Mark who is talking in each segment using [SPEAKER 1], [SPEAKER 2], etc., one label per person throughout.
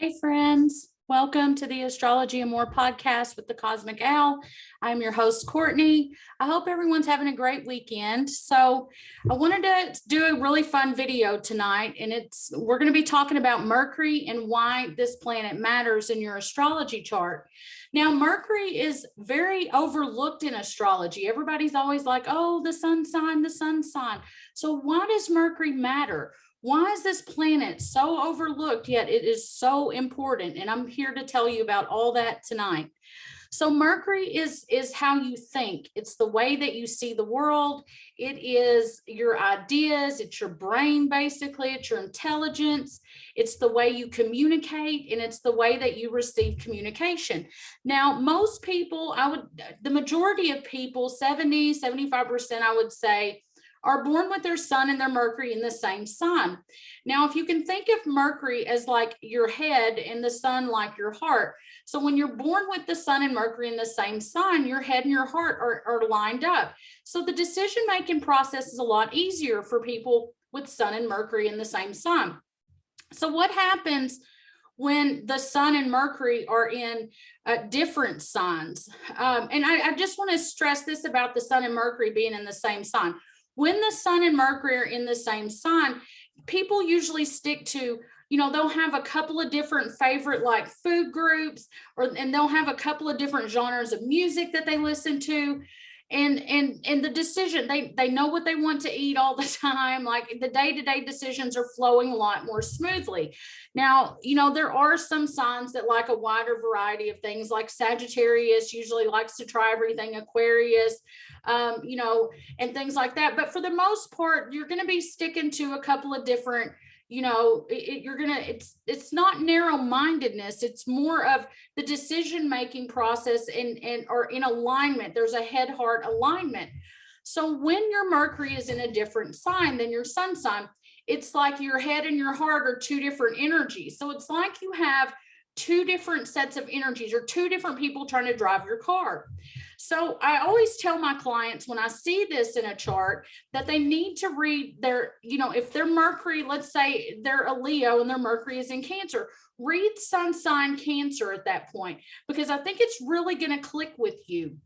[SPEAKER 1] Hey friends, welcome to the Astrology and More podcast with the Cosmic Owl. I'm your host, Courtney. I hope everyone's having a great weekend. So I wanted to do a really fun video tonight, and we're going to be talking about Mercury and why this planet matters in your astrology chart. Now, Mercury is very overlooked in astrology. Everybody's always like, oh, the sun sign, the sun sign. So why does Mercury matter? Why is this planet so overlooked, yet it is so important? And I'm here to tell you about all that tonight. So Mercury is how you think. It's the way that you see the world. It is your ideas. It's your brain, basically. It's your intelligence. It's the way you communicate, and it's the way that you receive communication. Now, most people, the majority of people, 75%, I would say, are born with their sun and their Mercury in the same sign. Now, if you can think of Mercury as like your head and the sun like your heart. So when you're born with the sun and Mercury in the same sign, your head and your heart are lined up. So the decision-making process is a lot easier for people with sun and Mercury in the same sign. So what happens when the sun and Mercury are in different signs? And I just want to stress this about the sun and Mercury being in the same sign. When the sun and Mercury are in the same sign, people usually stick to, they'll have a couple of different favorite like food groups, and they'll have a couple of different genres of music that they listen to. And the decision, they know what they want to eat all the time. Like the day-to-day decisions are flowing a lot more smoothly. Now, there are some signs that like a wider variety of things, like Sagittarius usually likes to try everything, Aquarius, and things like that. But for the most part, you're going to be sticking to a couple of different, it's not narrow-mindedness. It's more of the decision-making process or in alignment. There's a head-heart alignment. So when your Mercury is in a different sign than your sun sign, it's like your head and your heart are two different energies. So it's like you have two different sets of energies or two different people trying to drive your car. So I always tell my clients when I see this in a chart that they need to read their, if their Mercury, let's say they're a Leo and their Mercury is in Cancer, read sun sign Cancer at that point, because I think it's really going to click with you.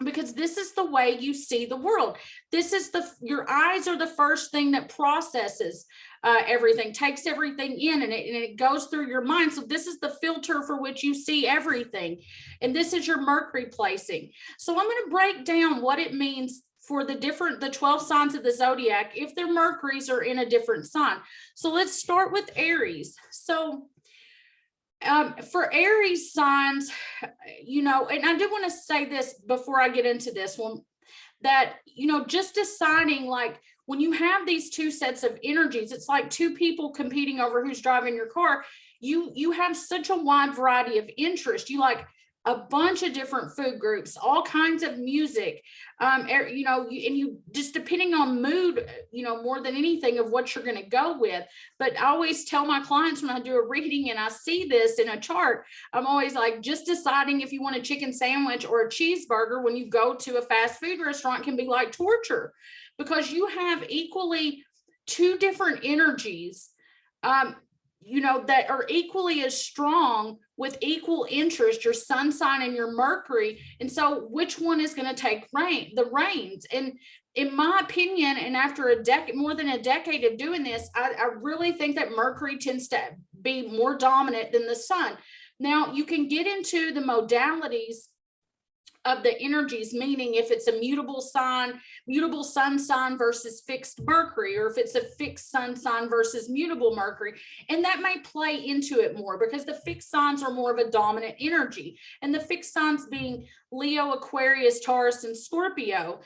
[SPEAKER 1] Because this is the way you see the world. This is your eyes are the first thing that processes everything, takes everything in, and it goes through your mind. So this is the filter for which you see everything. And this is your Mercury placing. So I'm going to break down what it means for the 12 signs of the zodiac if their Mercuries are in a different sign. So let's start with Aries. So for Aries signs, and I do want to say this before I get into this one, that, just deciding, like, when you have these two sets of energies, it's like two people competing over who's driving your car. You have such a wide variety of interest. You like a bunch of different food groups, all kinds of music, and you just depending on mood, more than anything of what you're going to go with. But I always tell my clients when I do a reading and I see this in a chart, I'm always like, just deciding if you want a chicken sandwich or a cheeseburger when you go to a fast food restaurant can be like torture, because you have equally two different energies, that are equally as strong with equal interest, your sun sign and your Mercury. And so which one is going to take the reins? And in my opinion, and after more than a decade of doing this, I really think that Mercury tends to be more dominant than the sun. Now, you can get into the modalities of the energies, meaning if it's a mutable sun sign versus fixed Mercury, or if it's a fixed sun sign versus mutable Mercury. And that may play into it more because the fixed signs are more of a dominant energy, and the fixed signs being Leo, Aquarius, Taurus, and Scorpio.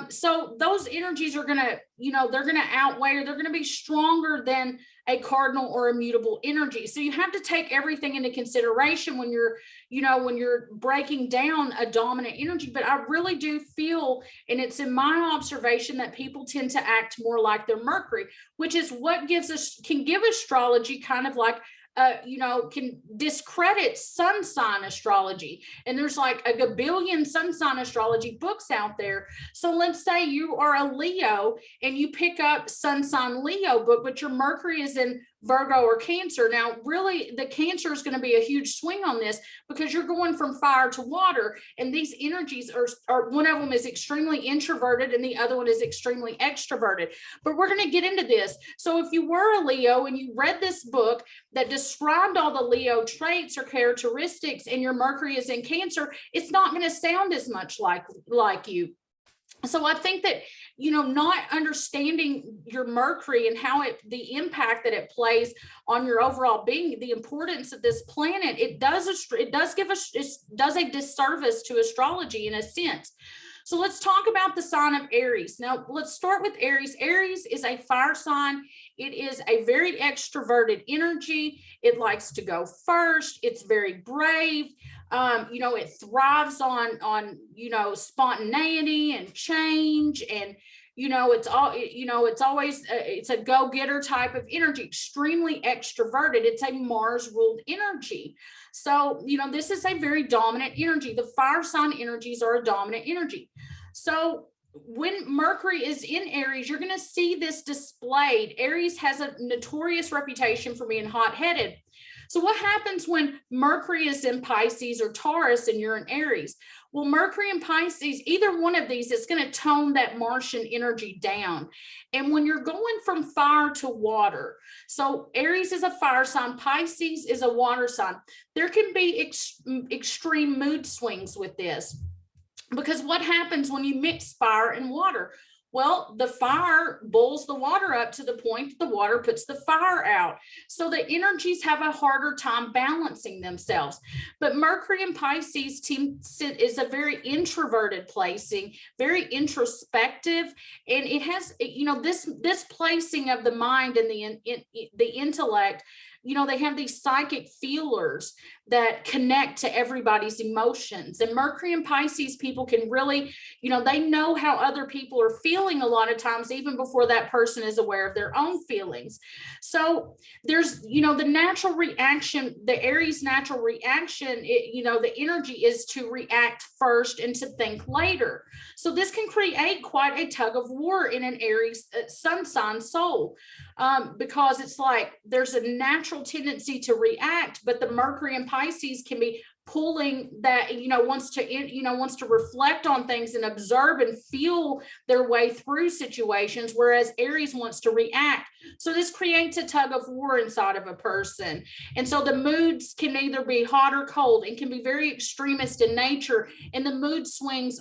[SPEAKER 1] So those energies are going to, they're going to outweigh, or they're going to be stronger than a cardinal or a mutable energy. So you have to take everything into consideration when you're breaking down a dominant energy. But I really do feel, and it's in my observation, that people tend to act more like their Mercury, which is what can give astrology kind of like can discredit sun sign astrology. And there's like a gabillion sun sign astrology books out there. So let's say you are a Leo and you pick up sun sign Leo book, but your Mercury is in Virgo or Cancer. Now, really, the Cancer is going to be a huge swing on this because you're going from fire to water, and these energies are one of them is extremely introverted and the other one is extremely extroverted. But we're going to get into this. So if you were a Leo and you read this book that described all the Leo traits or characteristics, and your Mercury is in Cancer, it's not going to sound as much like you. So I think that, not understanding your Mercury and how the impact that it plays on your overall being, the importance of this planet, it does a disservice to astrology in a sense. So let's talk about the sign of Aries. Now, let's start with Aries. Aries is a fire sign. It is a very extroverted energy. It likes to go first. It's very brave. It thrives on spontaneity and change, and it's a go-getter type of energy, extremely extroverted. It's a Mars ruled energy. So, this is a very dominant energy. The fire sign energies are a dominant energy. So when Mercury is in Aries, you're going to see this displayed. Aries has a notorious reputation for being hot-headed. So what happens when Mercury is in Pisces or Taurus and you're in Aries? Well, Mercury and Pisces, either one of these, is going to tone that Martian energy down. And when you're going from fire to water, so Aries is a fire sign, Pisces is a water sign, there can be extreme mood swings with this. Because what happens when you mix fire and water? Well, the fire boils the water up to the point the water puts the fire out. So the energies have a harder time balancing themselves. But Mercury in Pisces is a very introverted placing, very introspective. And it has, this placing of the mind and the intellect, they have these psychic feelers that connect to everybody's emotions. And Mercury and Pisces people can really, they know how other people are feeling a lot of times, even before that person is aware of their own feelings. So there's, the natural reaction, the Aries natural reaction, the energy is to react first and to think later. So this can create quite a tug of war in an Aries sun sign soul. Because it's like there's a natural tendency to react, but the Mercury and Pisces can be pulling that, wants to reflect on things and observe and feel their way through situations, whereas Aries wants to react. So this creates a tug of war inside of a person. And so the moods can either be hot or cold and can be very extremist in nature. And the mood swings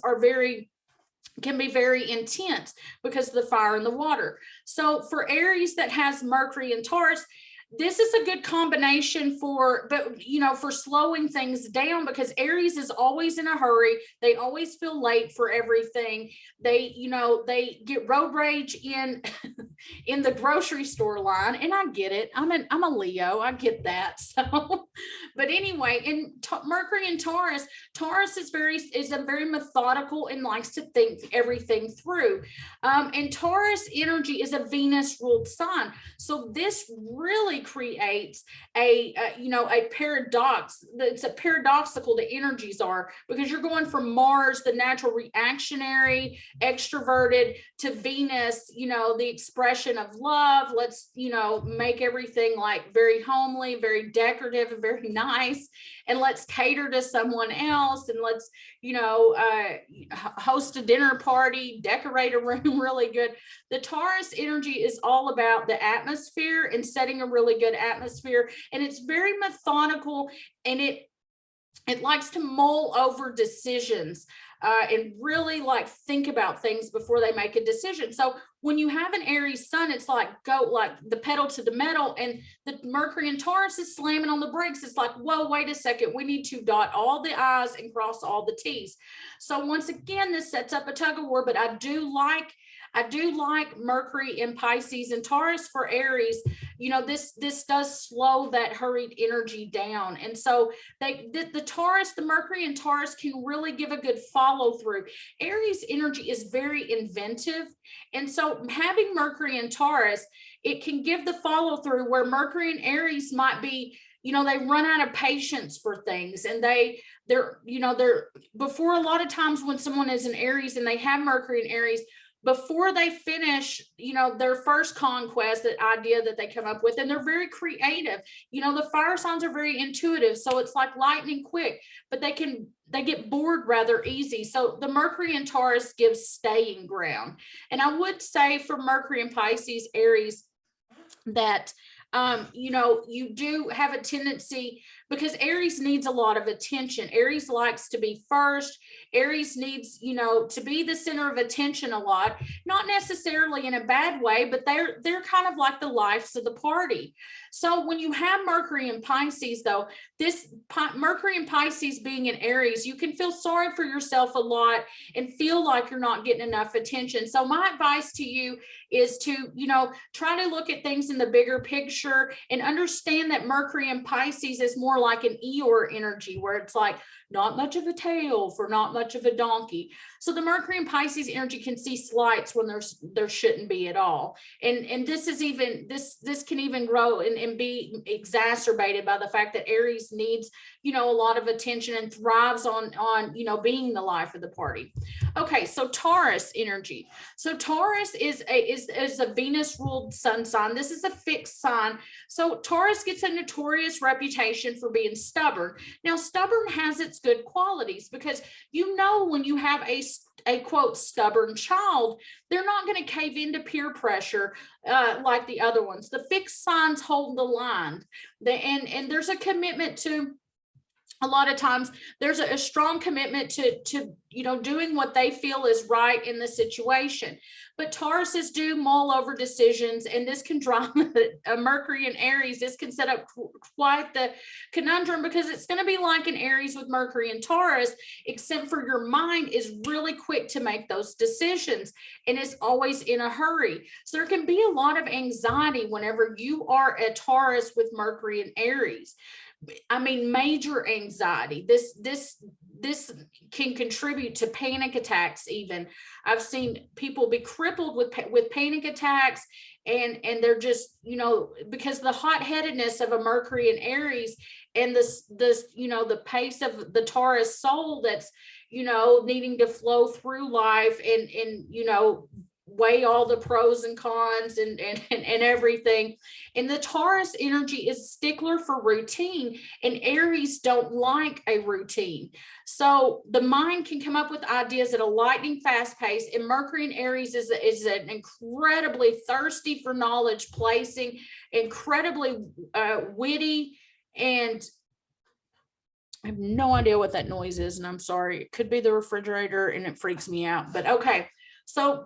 [SPEAKER 1] can be very intense because of the fire and the water. So for Aries that has Mercury and Taurus, this is a good combination for slowing things down, because Aries is always in a hurry. They always feel late for everything. They get road rage in the grocery store line. And I get it. I'm a Leo. I get that. So, but anyway, in Mercury and Taurus is a very methodical and likes to think everything through. And Taurus energy is a Venus ruled sign. So this really creates a paradox. It's a paradoxical the energies are, because you're going from Mars, the natural reactionary, extroverted, to Venus, the expression of love. Let's, make everything like very homely, very decorative, and very nice. And let's cater to someone else. And let's, host a dinner party, decorate a room really good. The Taurus energy is all about the atmosphere and setting a really good atmosphere. And it's very methodical, and it likes to mull over decisions and really think about things before they make a decision. So when you have an Aries sun, it's like the pedal to the metal, and the Mercury and Taurus is slamming on the brakes. It's like, whoa, wait a second. We need to dot all the I's and cross all the T's. So once again, this sets up a tug of war, but I do like Mercury in Pisces and Taurus for Aries. This does slow that hurried energy down. And so the Mercury and Taurus can really give a good follow through. Aries energy is very inventive. And so having Mercury and Taurus, it can give the follow through where Mercury and Aries might be they run out of patience for things, and they're before, a lot of times when someone is in Aries and they have Mercury in Aries, before they finish, their first conquest, that idea that they come up with, and they're very creative. The fire signs are very intuitive, so it's like lightning quick, but they get bored rather easy. So the Mercury in Taurus gives staying ground. And I would say for Mercury in Pisces, Aries, that you do have a tendency, because Aries needs a lot of attention. Aries likes to be first. Aries needs, to be the center of attention a lot, not necessarily in a bad way, but they're kind of like the lives of the party. So when you have Mercury in Pisces, though, this Mercury in Pisces being in Aries, you can feel sorry for yourself a lot and feel like you're not getting enough attention. So my advice to you is to, try to look at things in the bigger picture and understand that Mercury in Pisces is more like an Eeyore energy, where it's like not much of a tail for not much of a donkey. So the Mercury in Pisces energy can see slights when there shouldn't be at all. And this is even, this can even grow and be exacerbated by the fact that Aries needs, a lot of attention and thrives on being the life of the party. Okay, so Taurus energy. So Taurus is a Venus ruled sun sign. This is a fixed sign. So Taurus gets a notorious reputation for being stubborn. Now, stubborn has its good qualities, because when you have a quote stubborn child, they're not going to cave into peer pressure like the other ones. The fixed signs hold the line, and there's a commitment to, a lot of times there's a strong commitment to doing what they feel is right in the situation. But Tauruses do mull over decisions, and this can drive a Mercury in Aries. This can set up quite the conundrum, because it's going to be like an Aries with Mercury and Taurus, except for your mind is really quick to make those decisions and is always in a hurry. So there can be a lot of anxiety whenever you are a Taurus with Mercury and Aries. I mean, major anxiety. This can contribute to panic attacks. Even I've seen people be crippled with panic attacks, and they're just, because the hot-headedness of a Mercury and Aries, and this the pace of the Taurus soul that's needing to flow through life and weigh all the pros and cons and everything. And the Taurus energy is stickler for routine, and Aries don't like a routine. So the mind can come up with ideas at a lightning fast pace, and Mercury in Aries is an incredibly thirsty for knowledge placing, incredibly witty, and I have no idea what that noise is, and I'm sorry. It could be the refrigerator, and it freaks me out. But okay, so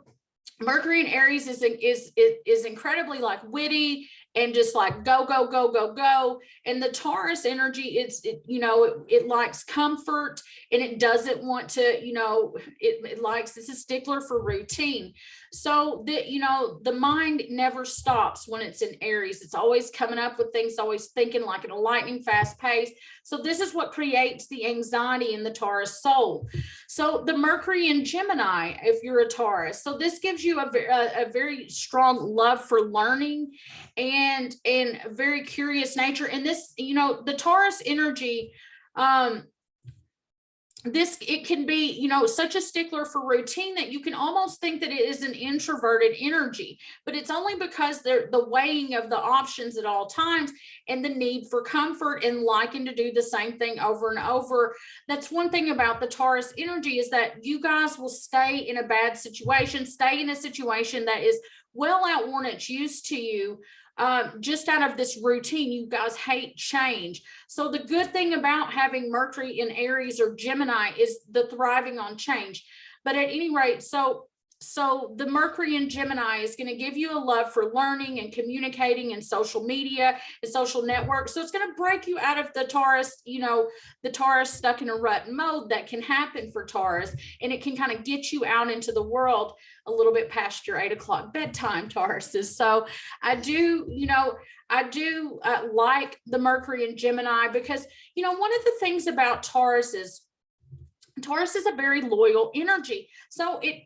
[SPEAKER 1] Mercury in Aries is incredibly like witty and just like go, go, go, go, go. And the Taurus energy, it likes comfort, and it doesn't want to, it likes, it's a stickler for routine. So the mind never stops when it's in Aries. It's always coming up with things, always thinking like at a lightning fast pace. So this is what creates the anxiety in the Taurus soul. So the Mercury in Gemini, if you're a Taurus, so this gives you a very strong love for learning and a very curious nature. And this, the Taurus energy, it can be, such a stickler for routine that you can almost think that it is an introverted energy, but it's only because they're the weighing of the options at all times and the need for comfort and liking to do the same thing over and over. That's one thing about the Taurus energy, is that you guys will stay in a bad situation, stay in a situation that is well outworn its use to you. Just out of this routine. You guys hate change. So the good thing about having Mercury in Aries or Gemini is the thriving on change. But at any rate, so the Mercury in Gemini is going to give you a love for learning and communicating and social media and social networks. So it's going to break you out of the Taurus, the Taurus stuck in a rut mode that can happen for Taurus. And it can kind of get you out into the world a little bit past your 8 o'clock bedtime, Tauruses. So I do like the Mercury in Gemini, because, one of the things about Taurus is a very loyal energy. So it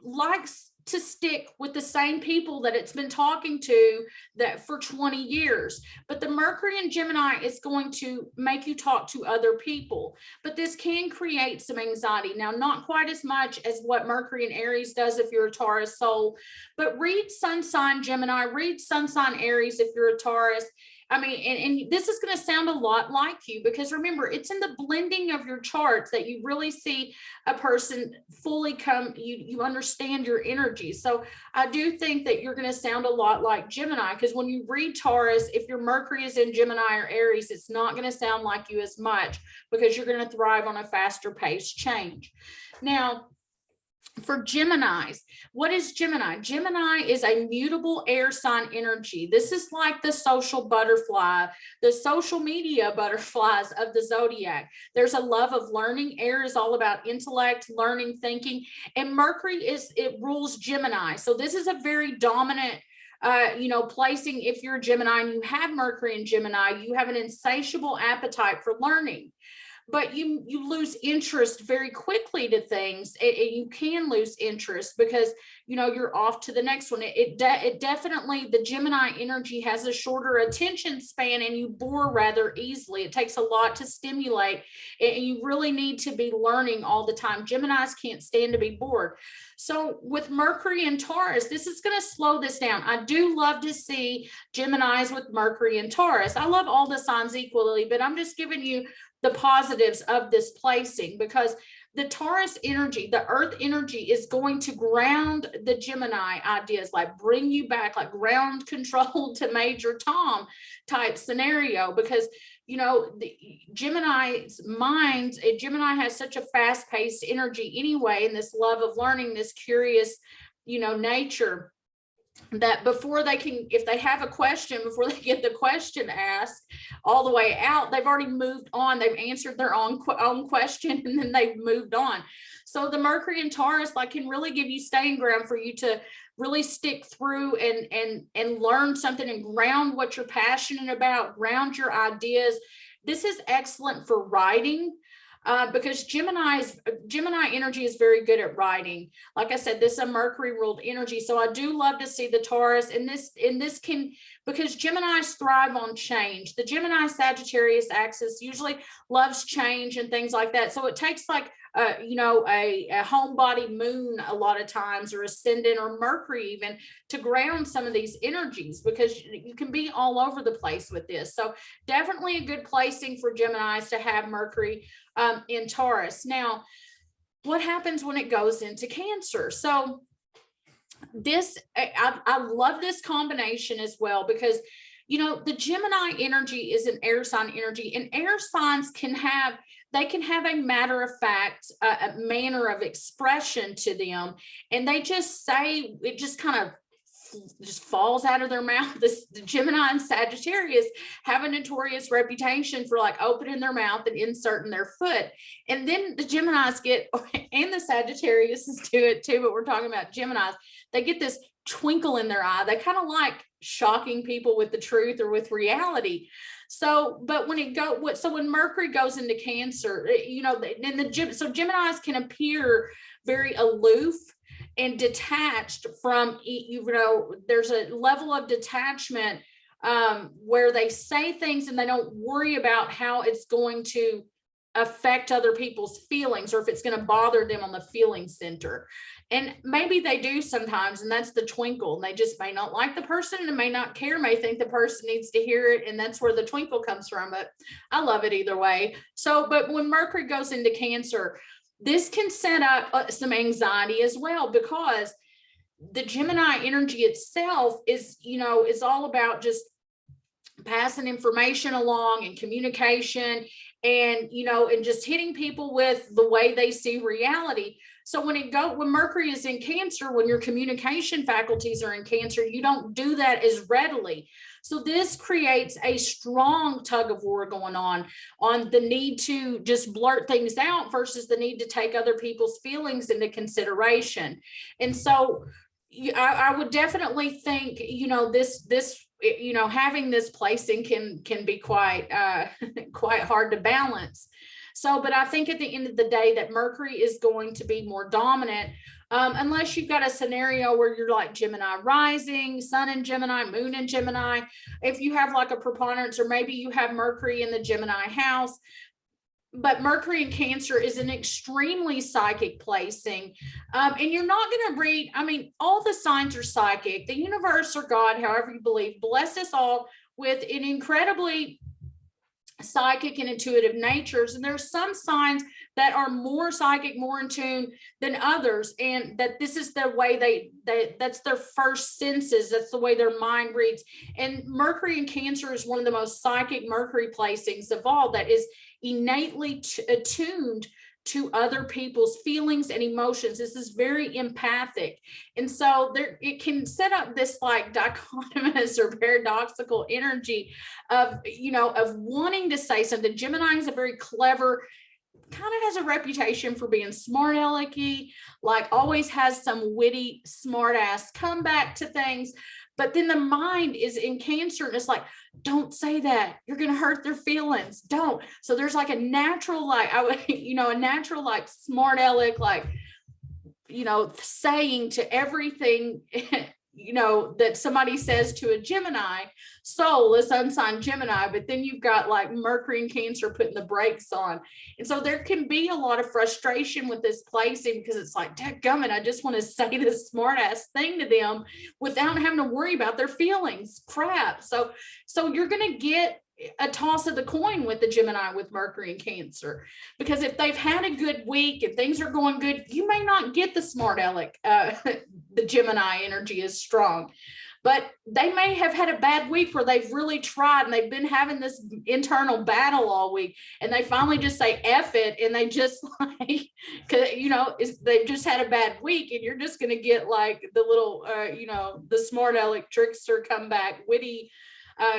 [SPEAKER 1] likes to stick with the same people that it's been talking to that for 20 years. But the Mercury in Gemini is going to make you talk to other people. But this can create some anxiety. Now, not quite as much as what Mercury in Aries does if you're a Taurus soul, but read Sun sign Gemini, read Sun sign Aries if you're a Taurus. I mean, and this is going to sound a lot like you, because remember, it's in the blending of your charts that you really see a person fully come, you understand your energy. So I do think that you're going to sound a lot like Gemini, because when you read Taurus, if your Mercury is in Gemini or Aries, it's not going to sound like you as much, because you're going to thrive on a faster paced change. Now, for Geminis, what is Gemini? Gemini is a mutable air sign energy. This is like the social butterfly, the social media butterflies of the zodiac. There's a love of learning. Air is all about intellect, learning, thinking, and Mercury it rules Gemini. So this is a very dominant placing. If you're a Gemini and you have Mercury in Gemini, you have an insatiable appetite for learning. But you lose interest very quickly to things. You can lose interest because, you're off to the next one. It definitely, the Gemini energy has a shorter attention span, and you bore rather easily. It takes a lot to stimulate, and you really need to be learning all the time. Geminis can't stand to be bored. So with Mercury and Taurus, this is going to slow this down. I do love to see Geminis with Mercury and Taurus. I love all the signs equally, but I'm just giving you the positives of this placing, because the Taurus energy, the earth energy, is going to ground the Gemini ideas, like bring you back, like ground control to Major Tom type scenario, because the Gemini's minds, Gemini has such a fast-paced energy anyway, and this love of learning, this curious nature, that before they can, if they have a question, before they get the question asked all the way out, they've already moved on. They've answered their own question, and then they've moved on. So the Mercury and Taurus can really give you staying ground for you to really stick through and learn something and ground what you're passionate about, ground your ideas. This is excellent for writing. Because Gemini energy is very good at writing. Like I said, this is a Mercury ruled energy. So I do love to see the Taurus, and this can, because Geminis thrive on change. The Gemini Sagittarius axis usually loves change and things like that. So it takes a homebody moon a lot of times, or ascendant, or Mercury even, to ground some of these energies, because you can be all over the place with this. So definitely a good placing for Geminis to have Mercury in Taurus. Now, what happens when it goes into Cancer? So I love this combination as well, because the Gemini energy is an air sign energy, and air signs can have a matter of fact a manner of expression to them, and they just say, it just kind of just falls out of their mouth. The Gemini and Sagittarius have a notorious reputation for opening their mouth and inserting their foot. And then the Geminis and the Sagittarius do it too, but we're talking about Geminis. They get this twinkle in their eye. They kind of like shocking people with the truth or with reality. So, but when Mercury goes into Cancer, so Geminis can appear very aloof and detached from, there's a level of detachment where they say things and they don't worry about how it's going to affect other people's feelings, or if it's going to bother them on the feeling center. And maybe they do sometimes, and that's the twinkle. And they just may not like the person and may not care, may think the person needs to hear it, and that's where the twinkle comes from. But I love it either way. So, but when Mercury goes into Cancer, this can set up some anxiety as well, because the Gemini energy itself is all about just passing information along and communication, and and just hitting people with the way they see reality. So when Mercury is in Cancer, when your communication faculties are in Cancer, you don't do that as readily. So this creates a strong tug of war going on the need to just blurt things out versus the need to take other people's feelings into consideration. And so I would definitely think, having this placing can be quite hard to balance. So, but I think at the end of the day that Mercury is going to be more dominant, unless you've got a scenario where you're like Gemini rising, Sun in Gemini, Moon in Gemini. If you have like a preponderance, or maybe you have Mercury in the Gemini house. But Mercury in Cancer is an extremely psychic placing. And you're not going to read, I mean, all the signs are psychic. The universe or God, however you believe, blessed us all with an incredibly psychic and intuitive natures. And there's some signs that are more psychic, more in tune than others. And that this is the way that's their first senses. That's the way their mind reads. And Mercury in Cancer is one of the most psychic Mercury placings of all, that is innately attuned to other people's feelings and emotions. This is very empathic. And so there, it can set up this like dichotomous or paradoxical energy of, you know, of wanting to say something. Gemini is a very clever, kind of has a reputation for being smart alecky, like always has some witty, smart ass comeback to things. But then the mind is in Cancer and it's like, don't say that. You're going to hurt their feelings. Don't. So there's like a natural, like, I would, you know, a natural, like smart aleck, like, you know, saying to everything, you know, that somebody says to a Gemini, soul is unsigned Gemini, but then you've got like Mercury and Cancer putting the brakes on. And so there can be a lot of frustration with this placing, because it's like, dadgummit, I just want to say this smart ass thing to them without having to worry about their feelings. Crap. So you're going to get a toss of the coin with the Gemini with Mercury and Cancer, because if they've had a good week, if things are going good, you may not get the smart aleck. The Gemini energy is strong, but they may have had a bad week where they've really tried and they've been having this internal battle all week, and they finally just say F it, and they just like, cause you know, they've just had a bad week, and you're just going to get like the little, you know, the smart aleck trickster comeback, witty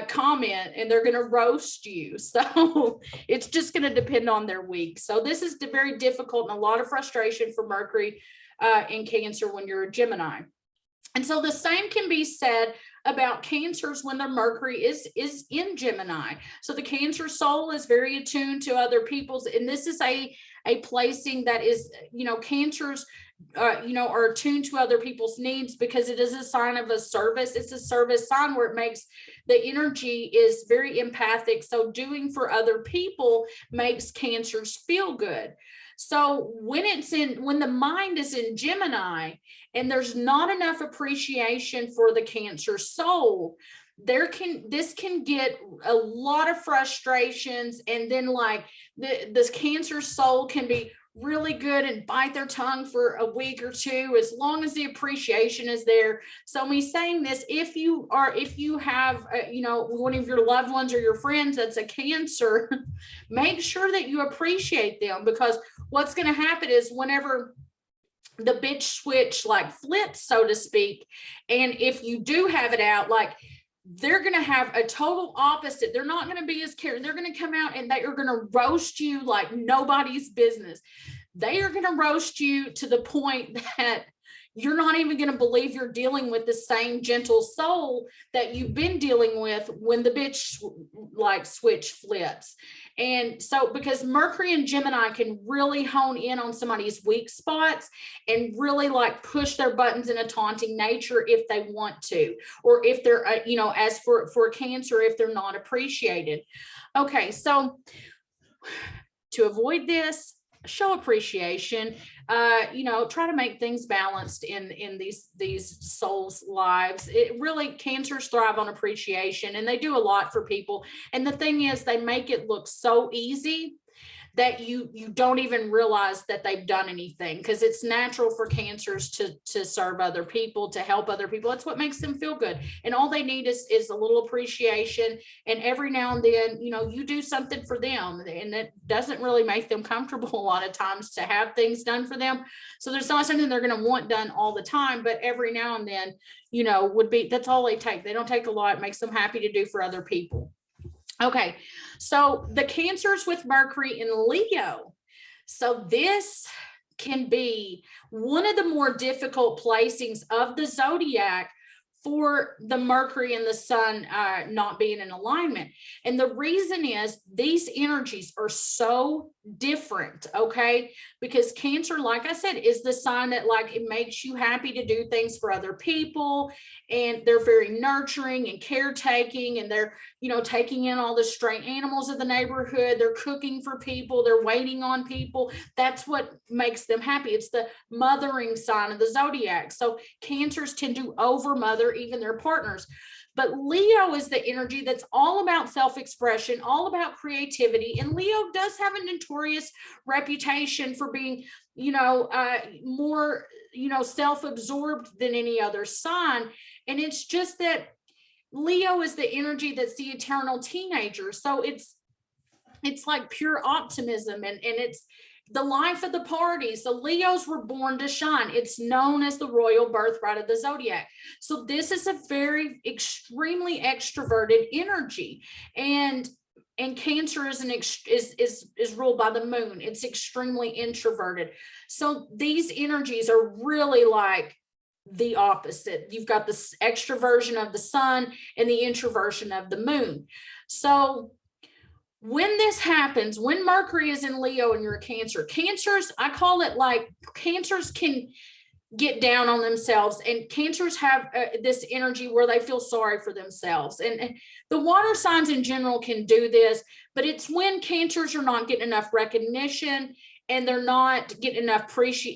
[SPEAKER 1] comment, and they're going to roast you. So it's just going to depend on their week. So this is very difficult and a lot of frustration for Mercury in Cancer when you're a Gemini. And so the same can be said about Cancers when their Mercury is in Gemini. So the Cancer soul is very attuned to other people's, and this is a placing that is, you know, Cancers you know, are attuned to other people's needs, because it is a sign of a service. It's a service sign where it makes the energy is very empathic. So doing for other people makes Cancers feel good. So when the mind is in Gemini and there's not enough appreciation for the Cancer soul, this can get a lot of frustrations. And then like this Cancer soul can be really good and bite their tongue for a week or two, as long as the appreciation is there. So me saying this, if you have, you know, one of your loved ones or your friends that's a Cancer, make sure that you appreciate them, because what's going to happen is whenever the bitch switch like flips, so to speak, and if you do have it out, like, they're going to have a total opposite. They're not going to be as caring. They're going to come out and they are going to roast you like nobody's business. They are going to roast you to the point that you're not even going to believe you're dealing with the same gentle soul that you've been dealing with when the bitch like switch flips. And so, because Mercury and Gemini can really hone in on somebody's weak spots and really like push their buttons in a taunting nature if they want to, or if they're, you know, as for Cancer, if they're not appreciated. Okay. So to avoid this, show appreciation, you know, try to make things balanced in these souls' lives. It really, Cancers thrive on appreciation, and they do a lot for people. And the thing is, they make it look so easy that you don't even realize that they've done anything, because it's natural for Cancers to serve other people, to help other people. That's what makes them feel good. And all they need is a little appreciation. And every now and then, you know, you do something for them, and it doesn't really make them comfortable a lot of times to have things done for them. So there's not something they're going to want done all the time, but every now and then, you know, that's all they take. They don't take a lot. It makes them happy to do for other people. Okay, so the Cancers with Mercury in Leo. So this can be one of the more difficult placings of the zodiac for the Mercury and the Sun not being in alignment. And the reason is these energies are so different, okay? Because Cancer, like I said, is the sign that like it makes you happy to do things for other people, and they're very nurturing and caretaking, and they're, you know, taking in all the stray animals of the neighborhood, they're cooking for people, they're waiting on people. That's what makes them happy. It's the mothering sign of the zodiac. So Cancers tend to over mother even their partners. But Leo is the energy that's all about self-expression, all about creativity. And Leo does have a notorious reputation for being, you know, more, you know, self-absorbed than any other sign. And it's just that Leo is the energy that's the eternal teenager. So it's like pure optimism, and it's the life of the party. So Leos were born to shine. It's known as the royal birthright of the zodiac. So this is a very extremely extroverted energy, and Cancer is is ruled by the moon. It's extremely introverted. So these energies are really like the opposite. You've got this extroversion of the sun and the introversion of the moon. So when this happens, when Mercury is in Leo and you're a Cancer, Cancers, I call it like Cancers can get down on themselves, and Cancers have this energy where they feel sorry for themselves. And the water signs in general can do this, but it's when Cancers are not getting enough recognition, and they're not getting enough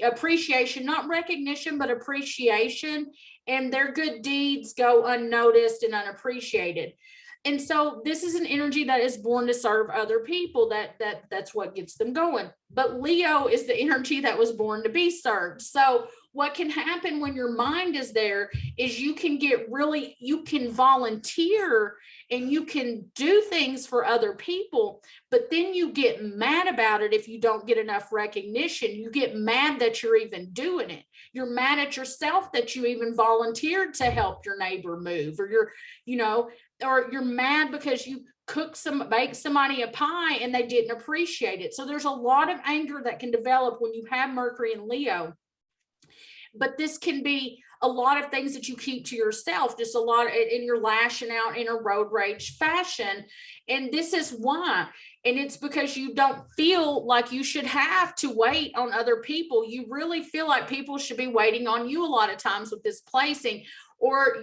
[SPEAKER 1] appreciation, not recognition, but appreciation, and their good deeds go unnoticed and unappreciated. And so this is an energy that is born to serve other people. That's what gets them going. But Leo is the energy that was born to be served. So what can happen when your mind is there is you can volunteer and you can do things for other people, but then you get mad about it if you don't get enough recognition. You get mad that you're even doing it. You're mad at yourself that you even volunteered to help your neighbor move, or or you're mad because you baked somebody a pie and they didn't appreciate it. So there's a lot of anger that can develop when you have Mercury in Leo. But this can be a lot of things that you keep to yourself, just a lot, and you're lashing out in a road rage fashion. And this is why. And it's because you don't feel like you should have to wait on other people. You really feel like people should be waiting on you a lot of times with this placing, or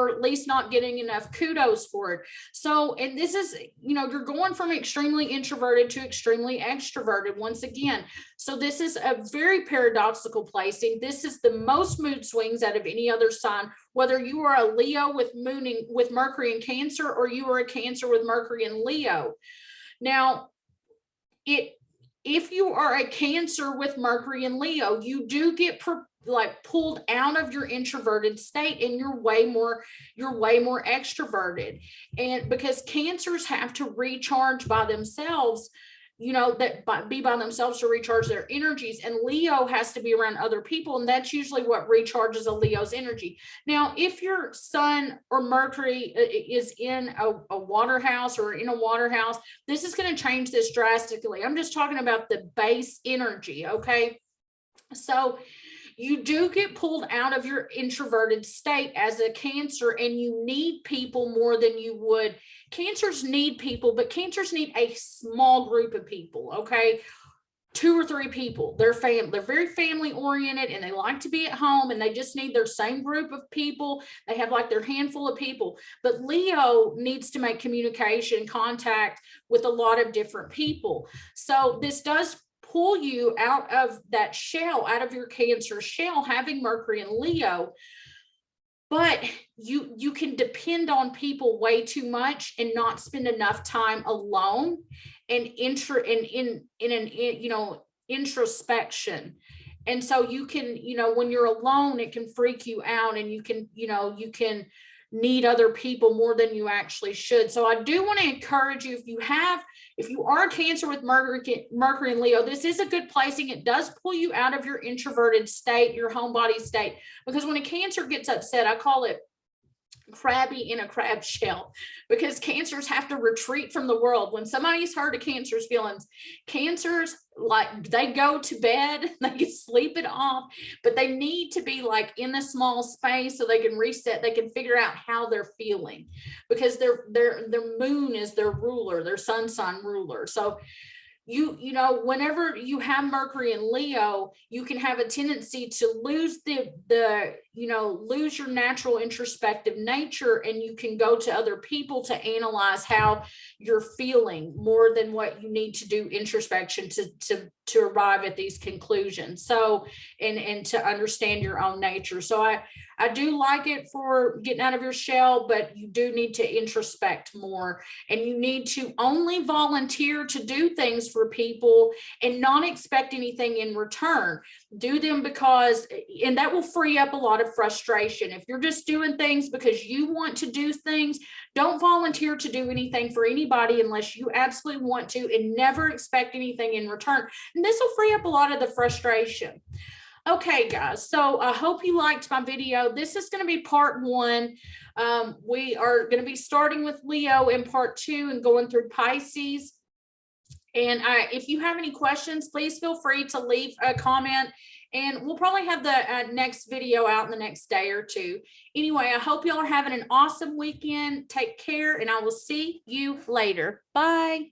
[SPEAKER 1] at least not getting enough kudos for it. So, and this is, you're going from extremely introverted to extremely extroverted once again. So this is a very paradoxical placing. This is the most mood swings out of any other sign, whether you are a Leo with Mercury in Cancer, or you are a Cancer with Mercury in Leo. Now, if you are a Cancer with Mercury in Leo, you do get pulled out of your introverted state, and you're way more extroverted. And because Cancers have to recharge by themselves, be by themselves to recharge their energies, and Leo has to be around other people, and that's usually what recharges a Leo's energy. Now, if your Sun or Mercury is in a water house or in a water house, this is going to change this drastically. I'm just talking about the base energy, okay? So you do get pulled out of your introverted state as a Cancer, and you need people more than you would. Cancers need people, but Cancers need a small group of people, okay? 2 or 3 people. They're very family oriented, and they like to be at home, and they just need their same group of people. They have like their handful of people. But Leo needs to make communication, contact with a lot of different people. So this does pull you out of that shell, out of your Cancer shell, having Mercury in Leo. But you can depend on people way too much and not spend enough time alone and introspection. And so you can, when you're alone, it can freak you out, and you can need other people more than you actually should. So I do want to encourage you, if you are a Cancer with Mercury and Leo, this is a good placing. It does pull you out of your introverted state, your homebody state, because when a Cancer gets upset, I call it crabby in a crab shell, because Cancers have to retreat from the world. When somebody's hurt a Cancer's feelings, Cancers, they go to bed, they can sleep it off, but they need to be in a small space so they can reset, they can figure out how they're feeling, because their moon is their ruler, their sun sign ruler. So you know, whenever you have Mercury in Leo, you can have a tendency to lose lose your natural introspective nature, and you can go to other people to analyze how you're feeling more than what you need to do introspection to arrive at these conclusions. So, and to understand your own nature. So I do like it for getting out of your shell, but you do need to introspect more, and you need to only volunteer to do things for people and not expect anything in return. Do them because, and that will free up a lot of frustration. If you're just doing things because you want to do things, don't volunteer to do anything for anybody unless you absolutely want to, and never expect anything in return. And this will free up a lot of the frustration. Okay, guys, so I hope you liked my video. This is going to be part 1. We are going to be starting with Leo in part 2 and going through Pisces. And if you have any questions, please feel free to leave a comment, and we'll probably have the next video out in the next day or 2. Anyway, I hope y'all are having an awesome weekend. Take care, and I will see you later. Bye.